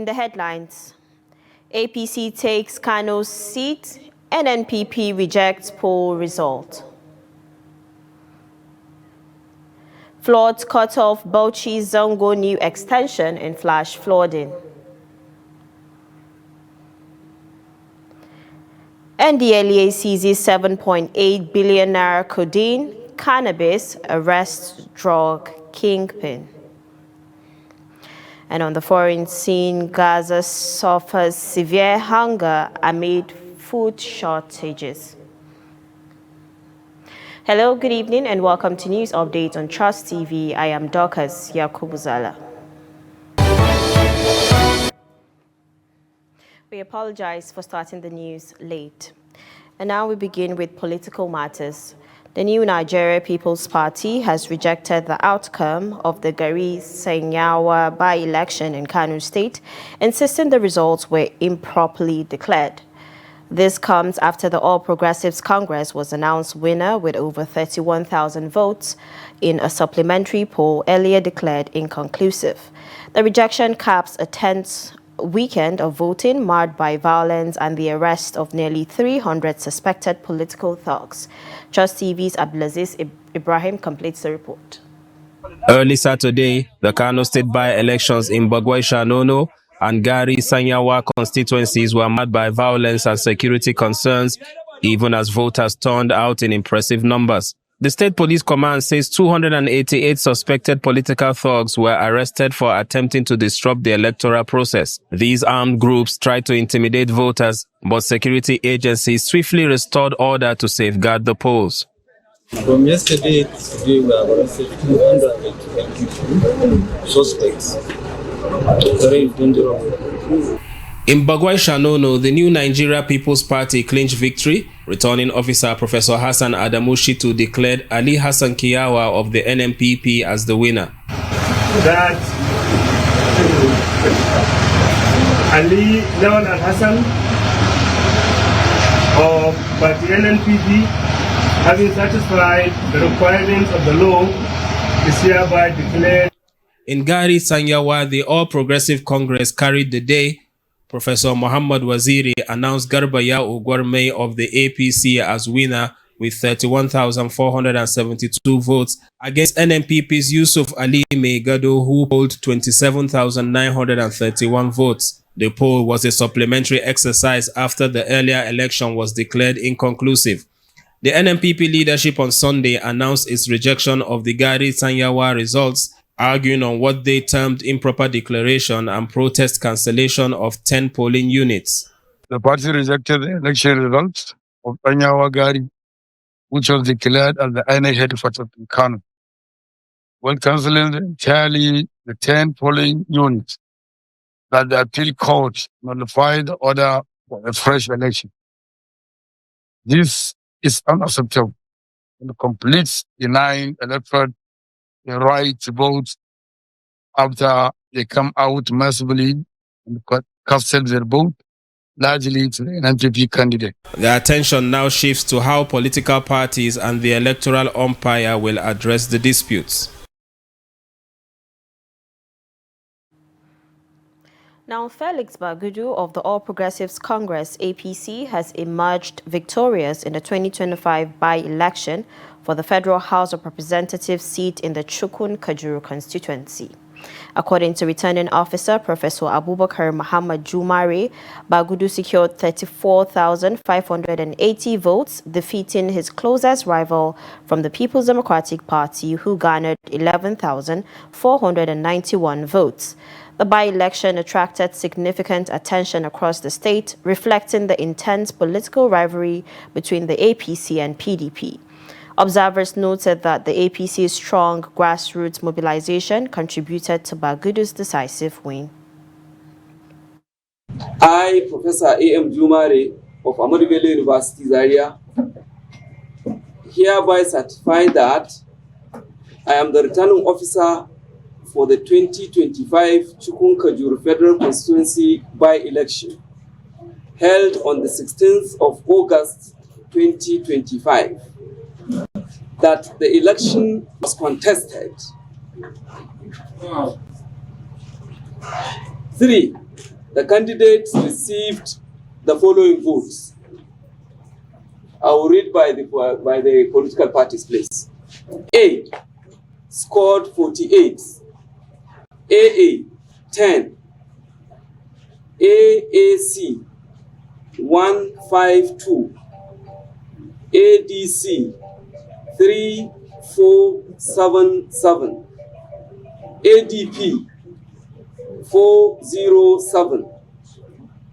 the headlines, APC takes Kano's seat, NNPP rejects poll result. Floods cut off Bauchi Zongo new extension in flash flooding. NDLEA seizes 7.8 billion naira codeine, cannabis, arrests drug kingpin. And on the foreign scene, Gaza suffers severe hunger amid food shortages. Hello, good evening, and welcome to News Update on Trust TV. I am Dorcas Yakubuzala. We apologize for starting the news late. And now we begin with political matters. The new Nigeria People's Party has rejected the outcome of the Ghari Tsanyawa by-election in Kano State, insisting the results were improperly declared. This comes after the All Progressives Congress was announced winner with over 31,000 votes in a supplementary poll earlier declared inconclusive. The rejection caps a tense weekend of voting marred by violence and the arrest of nearly 300 suspected political thugs. Trust TV's Abdulaziz Ibrahim completes the report. Early Saturday, the Kano State by-elections in Bauchi and Ghari Tsanyawa constituencies were marred by violence and security concerns, even as voters turned out in impressive numbers. The State Police Command says 288 suspected political thugs were arrested for attempting to disrupt the electoral process. These armed groups tried to intimidate voters, but security agencies swiftly restored order to safeguard the polls. From yesterday to today, we have arrested 222 suspects. Very dangerous. In Bauchi, the new Nigeria People's Party clinched victory. Returning officer Professor Hassan Adamu Shitu declared Ali Hassan Kiyawa of the NNPP as the winner. That Ali Leon Al-Hassan of the NNPP, having satisfied the requirements of the law, is hereby declared. In Ghari Tsanyawa, the All Progressive Congress carried the day. Professor Muhammad Waziri announced Garba Ya'u Gwarmai of the APC as winner with 31,472 votes against NNPP's Yusuf Ali Meigado, who polled 27,931 votes. The poll was a supplementary exercise after the earlier election was declared inconclusive. The NNPP leadership on Sunday announced its rejection of the Ghari Tsanyawa results, arguing on what they termed improper declaration and protest cancellation of 10 polling units. The party rejected the election results of Tsanyawa Ghari, which was declared as the INEC headquarters in Kano, while cancelling entirely the 10 polling units that the appeal court nullified the order for a fresh election. This is unacceptable and completes denying electorate the right to vote after they come out massively and casted their vote largely to the NNPP candidate. The attention now shifts to how political parties and the electoral umpire will address the disputes. Now, Felix Bagudu of the All Progressives Congress, APC, has emerged victorious in the 2025 by-election for the Federal House of Representatives seat in the Chukun Kajuru constituency. According to returning officer Professor Abubakar Muhammad Jumare, Bagudu secured 34,580 votes, defeating his closest rival from the People's Democratic Party, who garnered 11,491 votes. The by-election attracted significant attention across the state, reflecting the intense political rivalry between the APC and PDP. Observers noted that the APC's strong grassroots mobilization contributed to Bagudu's decisive win. I, Professor A.M. Jumare of Ahmadu Bello University, Zaria, hereby certify that I am the returning officer for the 2025 Chukun Kajuru Federal Constituency by-election, held on the 16th of August 2025. That the election was contested. 3. The candidates received the following votes. I will read by the political parties, please. A scored 48, AA 10, AAC 152, ADC 3477, ADP 407,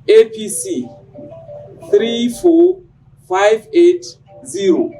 APC 34580.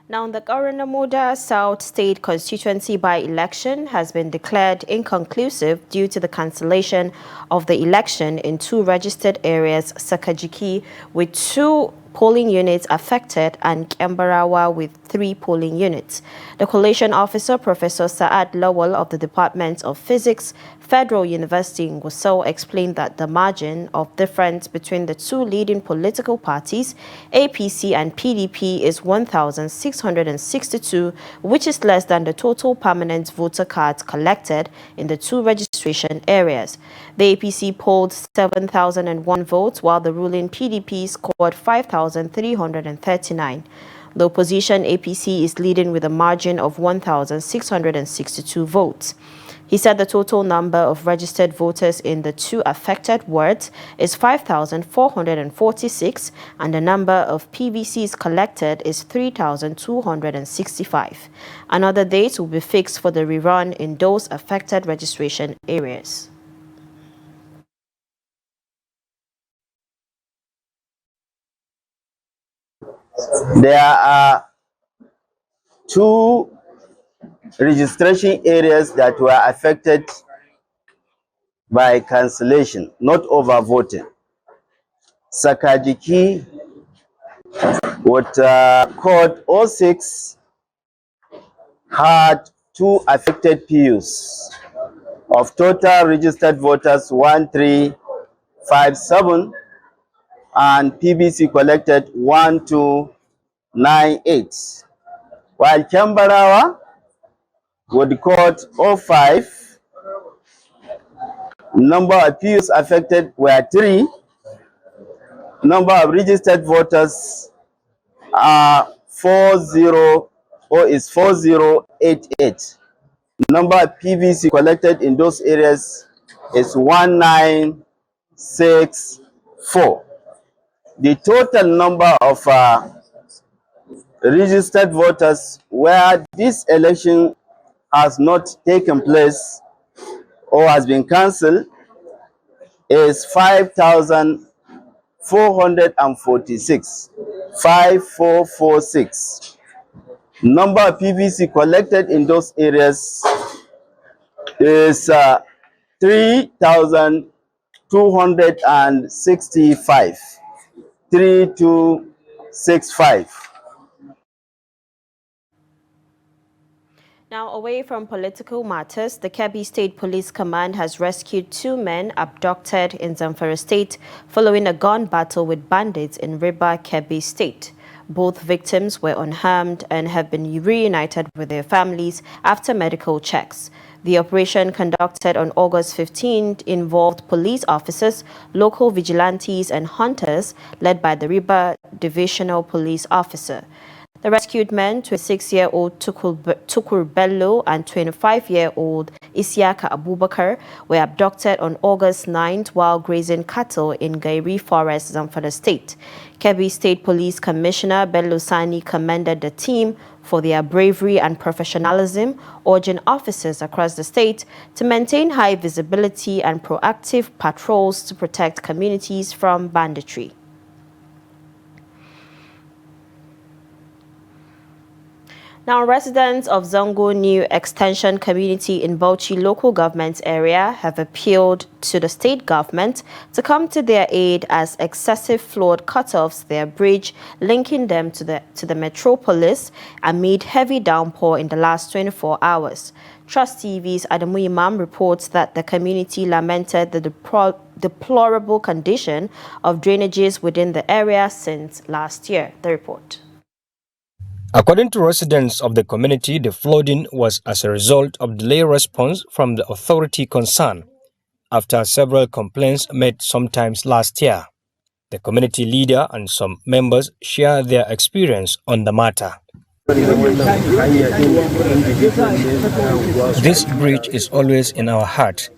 Now, the Garanamoda South State constituency by-election has been declared inconclusive due to the cancellation of the election in two registered areas, Sakajiki with 2 polling units affected and Kembarawa with 3 polling units. The collation officer, Professor Saad Lawal of the Department of Physics, Federal University in Gusau, explained that the margin of difference between the two leading political parties, APC and PDP, is 1,662, which is less than the total permanent voter cards collected in the two registration areas. The APC polled 7,001 votes, while the ruling PDP scored 5,339. The opposition APC is leading with a margin of 1,662 votes. He said the total number of registered voters in the two affected wards is 5,446 and the number of PVCs collected is 3,265. Another date will be fixed for the rerun in those affected registration areas. There are 2 registration areas that were affected by cancellation, not overvoting. Sakajiki with code 06 had 2 affected PUs. Of total registered voters 1357 and PBC collected 1298. While Kembarawa would code 05, number of PUs affected were 3. Number of registered voters are 4088. Number of PVC collected in those areas is 1964. The total number of registered voters where this election has not taken place or has been cancelled is 5,446. 5446. Number of PVC collected in those areas is 3,265. 3265. Now, away from political matters, the Kebbi State Police Command has rescued 2 men abducted in Zamfara State following a gun battle with bandits in Riba, Kebbi State. Both victims were unharmed and have been reunited with their families after medical checks. The operation, conducted on August 15th, involved police officers, local vigilantes and hunters led by the Riba Divisional Police Officer. The rescued men, 26-year-old Tukur Bello and 25-year-old Isiaka Abubakar, were abducted on August 9th while grazing cattle in Ghari Forest, Zamfara State. Kebbi State Police Commissioner Bello Sani commended the team for their bravery and professionalism, urging officers across the state to maintain high visibility and proactive patrols to protect communities from banditry. Now, residents of Zongo New Extension community in Bauchi local government area have appealed to the state government to come to their aid as excessive flood cut-offs their bridge linking them to the metropolis amid heavy downpour in the last 24 hours. Trust TV's Adamu Imam reports that the community lamented the deplorable condition of drainages within the area since last year. The report. According to residents of the community, the flooding was as a result of delayed response from the authority concerned. after several complaints made sometimes last year. The community leader and some members share their experience on the matter. This bridge is always in our heart.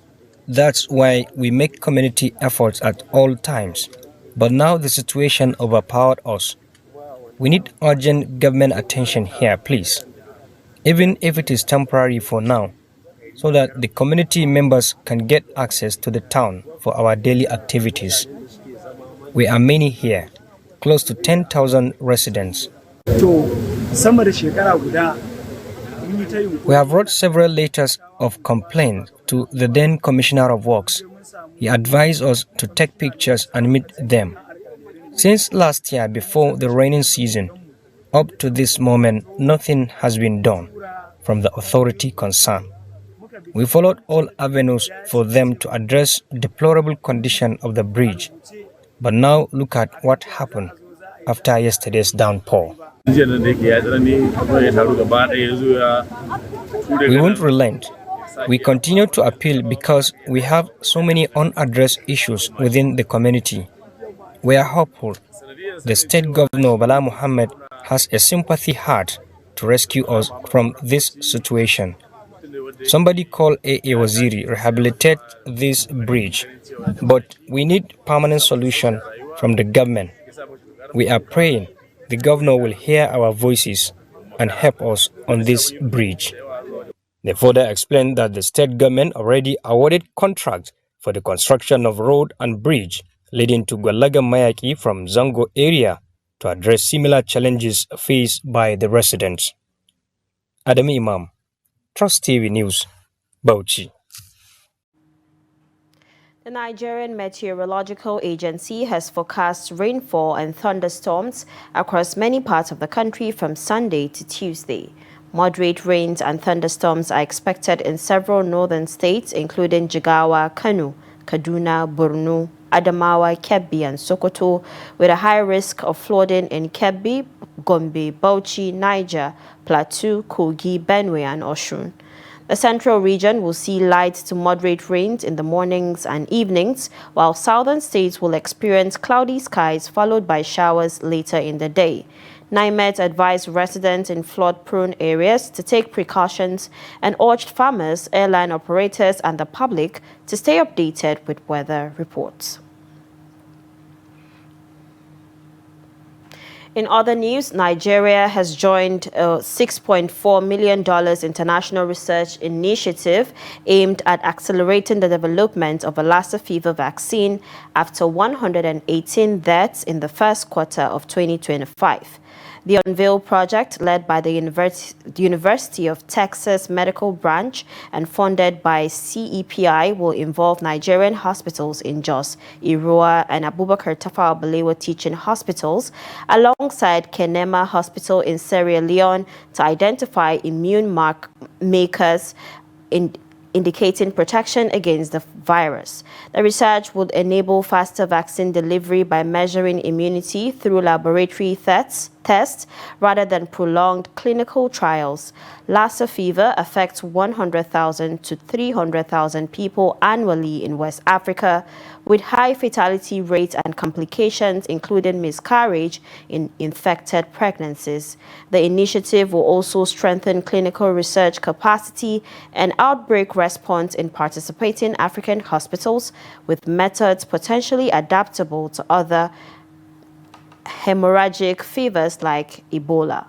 That's why we make community efforts at all times. But now the situation overpowered us. We need urgent government attention here, please. Even if it is temporary for now, so that the community members can get access to the town for our daily activities. We are many here, close to 10,000 residents. We have wrote several letters of complaint to the then Commissioner of Works. He advised us to take pictures and meet them. Since last year, before the rainy season, up to this moment, nothing has been done from the authority concerned. We followed all avenues for them to address the deplorable condition of the bridge. But now look at what happened after yesterday's downpour. We won't relent. We continue to appeal because we have so many unaddressed issues within the community. We are hopeful the state governor Bala Muhammad has a sympathy heart to rescue us from this situation. Somebody called A.A. Waziri rehabilitate this bridge, but we need permanent solution from the government. We are praying the governor will hear our voices and help us on this bridge. They further explained that the state government already awarded contracts for the construction of road and bridge leading to Gwalaga Mayaki from Zango area to address similar challenges faced by the residents. Adam Imam, Trust TV News, Bauchi. The Nigerian Meteorological Agency has forecast rainfall and thunderstorms across many parts of the country from Sunday to Tuesday. Moderate rains and thunderstorms are expected in several northern states, including Jigawa, Kano, Kaduna, Borno, Adamawa, Kebbi, and Sokoto, with a high risk of flooding in Kebbi, Gombe, Bauchi, Niger, Plateau, Kogi, Benue, and Osun. The central region will see light to moderate rains in the mornings and evenings, while southern states will experience cloudy skies followed by showers later in the day. NIMET advised residents in flood-prone areas to take precautions and urged farmers, airline operators, and the public to stay updated with weather reports. In other news, Nigeria has joined a $6.4 million international research initiative aimed at accelerating the development of a Lassa fever vaccine after 118 deaths in the first quarter of 2025. The Unveil project, led by the University of Texas Medical Branch and funded by CEPI, will involve Nigerian hospitals in Jos, Irua, and Abubakar Tafawa Balewa teaching hospitals, alongside Kenema Hospital in Sierra Leone, to identify immune makers indicating protection against the virus. The research would enable faster vaccine delivery by measuring immunity through laboratory tests rather than prolonged clinical trials. Lassa fever affects 100,000 to 300,000 people annually in West Africa, with high fatality rates and complications, including miscarriage in infected pregnancies. The initiative will also strengthen clinical research capacity and outbreak response in participating African hospitals, with methods potentially adaptable to other hemorrhagic fevers like Ebola.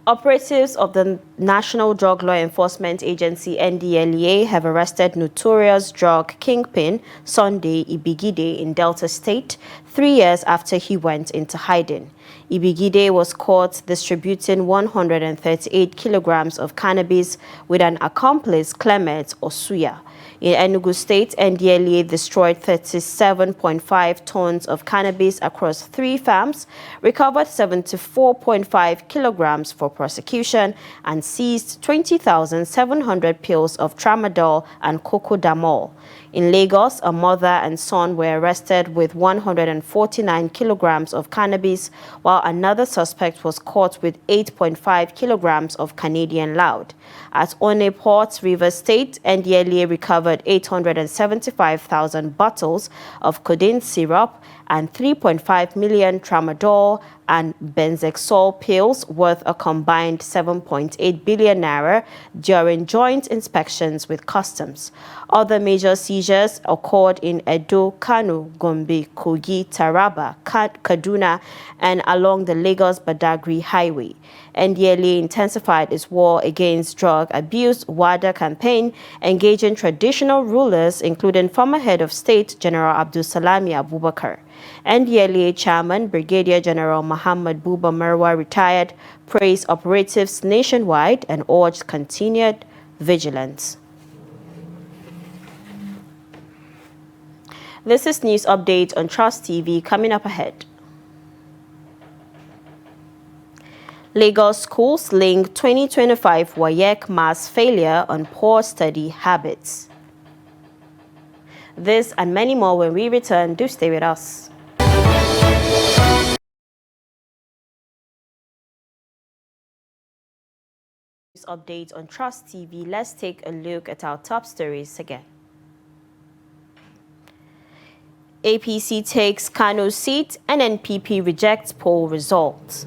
Operatives of the National Drug Law Enforcement Agency NDLEA have arrested notorious drug kingpin Sunday Ibigide in Delta State 3 years after he went into hiding. Ibigide was caught distributing 138 kilograms of cannabis with an accomplice, Clement Osuya. In Enugu State, NDLEA destroyed 37.5 tons of cannabis across 3 farms, recovered 74.5 kilograms for prosecution, and seized 20,700 pills of tramadol and cocodamol. In Lagos, a mother and son were arrested with 105 149 kilograms of cannabis, while another suspect was caught with 8.5 kilograms of Canadian loud. At One Port, Rivers State, NDLEA recovered 875,000 bottles of codeine syrup and 3.5 million tramadol and benzexol pills worth a combined 7.8 billion naira during joint inspections with customs. Other major seizures occurred in Edo, Kano, Gombe, Kogi, Taraba, Kaduna, and along the Lagos-Badagry Highway. NDLEA intensified its war against drug abuse WADA campaign, engaging traditional rulers, including former head of state General Abdul Salami Abubakar. NDLEA Chairman Brigadier General Muhammad Buba Marwa, retired, praised operatives nationwide and urged continued vigilance. This is news update on Trust TV coming up ahead. Lagos schools link 2025 WAEC mass failure on poor study habits. This and many more when we return. Do stay with us. News update on Trust TV. Let's take a look at our top stories again. APC takes Kano seat, NNPP rejects poll results.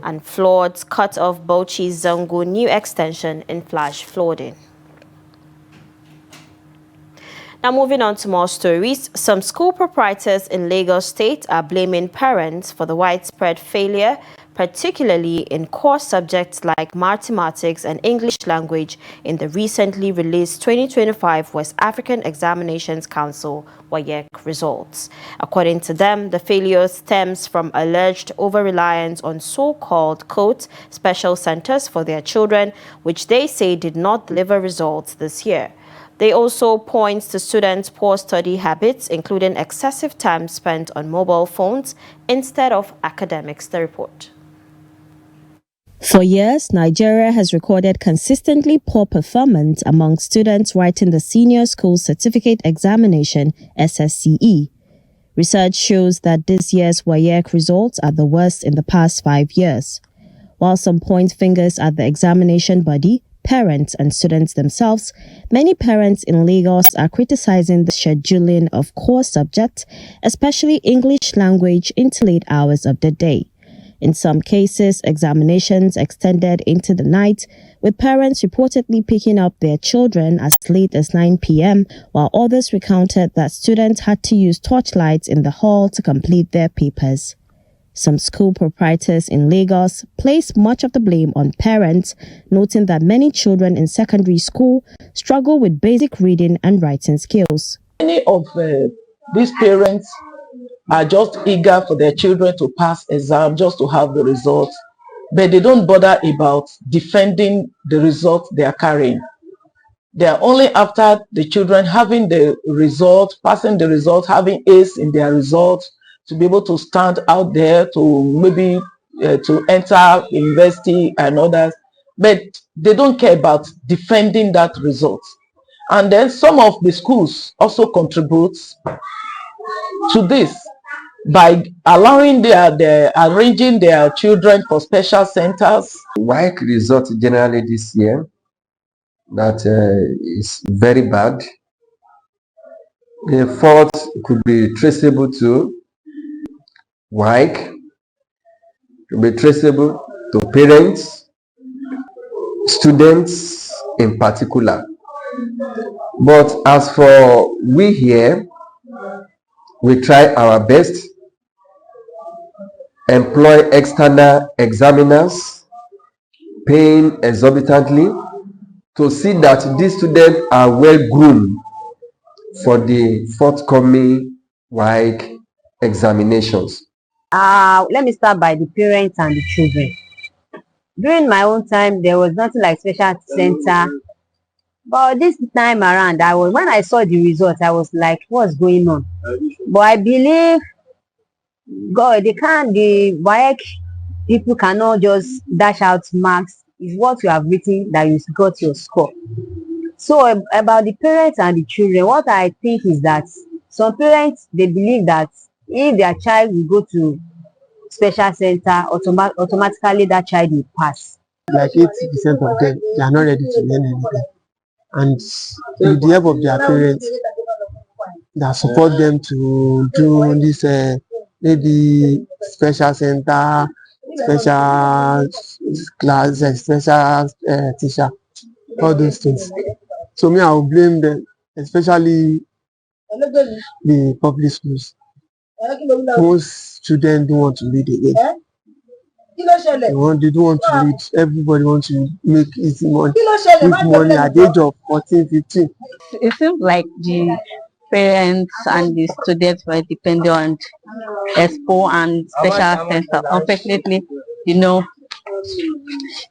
And floods cut off Bauchi's Zango new extension in flash flooding. Now moving on to more stories, some school proprietors in Lagos State are blaming parents for the widespread failure, particularly in core subjects like mathematics and English language in the recently released 2025 West African Examinations Council WAEC results. According to them, the failure stems from alleged over-reliance on so-called, quote, special centers for their children, which they say did not deliver results this year. They also point to students' poor study habits, including excessive time spent on mobile phones instead of academics, the report. For years, Nigeria has recorded consistently poor performance among students writing the Senior School Certificate Examination, SSCE. Research shows that this year's WAEC results are the worst in the past 5 years. While some point fingers at the examination body, parents and students themselves, many parents in Lagos are criticizing the scheduling of core subjects, especially English language, into late hours of the day. In some cases, examinations extended into the night, with parents reportedly picking up their children as late as 9 p.m., while others recounted that students had to use torchlights in the hall to complete their papers. Some school proprietors in Lagos place much of the blame on parents, noting that many children in secondary school struggle with basic reading and writing skills. Many of these parents are just eager for their children to pass exam just to have the results, but they don't bother about defending the results they are carrying. They are only after the children having the result, passing the result, having A's in their results, to be able to stand out there to maybe to enter university and others, but they don't care about defending that result. And then some of the schools also contribute to this by allowing arranging their children for special centers. WAEC result generally this year that is very bad. The fault could be traceable to WAEC, could be traceable to parents, students in particular. But as for we here, we try our best, employ external examiners, paying exorbitantly to see that these students are well groomed for the forthcoming WAEC examinations. Let me start by the parents and the children. During my own time, there was nothing like special center. But this time around, when I saw the results, I was like, what's going on? But I believe God, the WAEC people cannot just dash out marks. It's what you have written that you got your score. So about the parents and the children, what I think is that some parents, they believe that if their child will go to special center, automatically that child will pass. Like 80% of them, they are not ready to learn anything. And with the help of their parents that support them to do this maybe special center, special class, special teacher, all those things. So me, I will blame them, especially the public schools. Most children don't want to read again. They don't want to read. Everybody wants to make easy money, quick money at the age of 14, 15. It seems like the parents and the students were dependent on expo and special center. Unfortunately,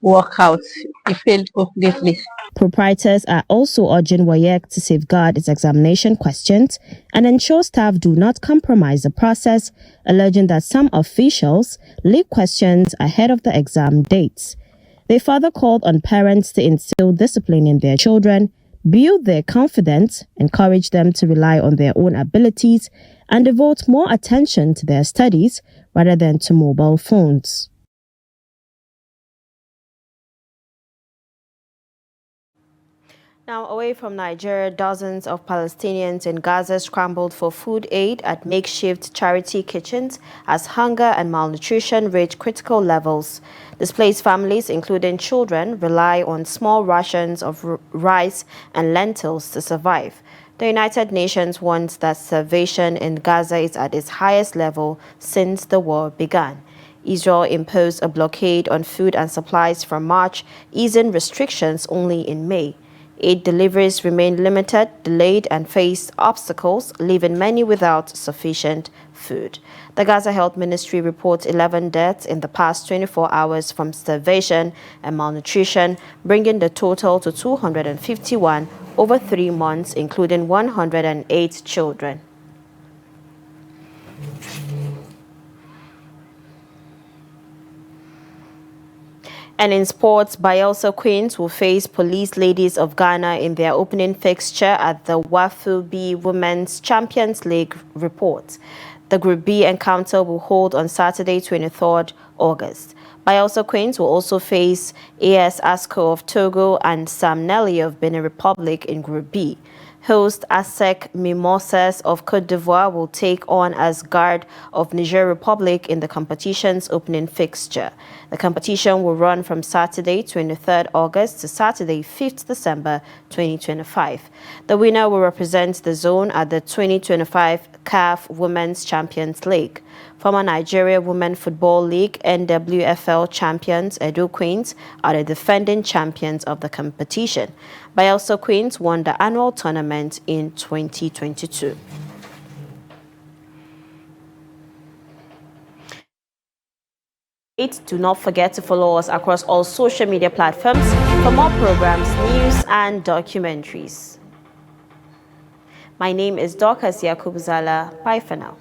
workouts, it failed completely. Proprietors are also urging WAEC to safeguard its examination questions and ensure staff do not compromise the process, alleging that some officials leak questions ahead of the exam dates. They further called on parents to instill discipline in their children, build their confidence, encourage them to rely on their own abilities, and devote more attention to their studies rather than to mobile phones. Now, away from Nigeria, dozens of Palestinians in Gaza scrambled for food aid at makeshift charity kitchens as hunger and malnutrition reach critical levels. Displaced families, including children, rely on small rations of rice and lentils to survive. The United Nations warns that starvation in Gaza is at its highest level since the war began. Israel imposed a blockade on food and supplies from March, easing restrictions only in May. Aid deliveries remain limited, delayed, and face obstacles, leaving many without sufficient food. The Gaza Health Ministry reports 11 deaths in the past 24 hours from starvation and malnutrition, bringing the total to 251 over 3 months, including 108 children. And in sports, Bayelsa Queens will face Police Ladies of Ghana in their opening fixture at the WAFU B Women's Champions League report. The Group B encounter will hold on Saturday, 23rd August. Bayelsa Queens will also face AS Asco of Togo and Sam Nelly of Benin Republic in Group B. Host ASEC Mimosas of Côte d'Ivoire will take on Asgard of Niger Republic in the competition's opening fixture. The competition will run from Saturday, 23rd August to Saturday, 5th December 2025. The winner will represent the zone at the 2025 CAF Women's Champions League. Former Nigeria Women Football League NWFL champions Edo Queens are the defending champions of the competition. Bayelsa Queens won the annual tournament in 2022. Do not forget to follow us across all social media platforms for more programs, news, and documentaries. My name is Dorcas Yakubuzala. Bye for now.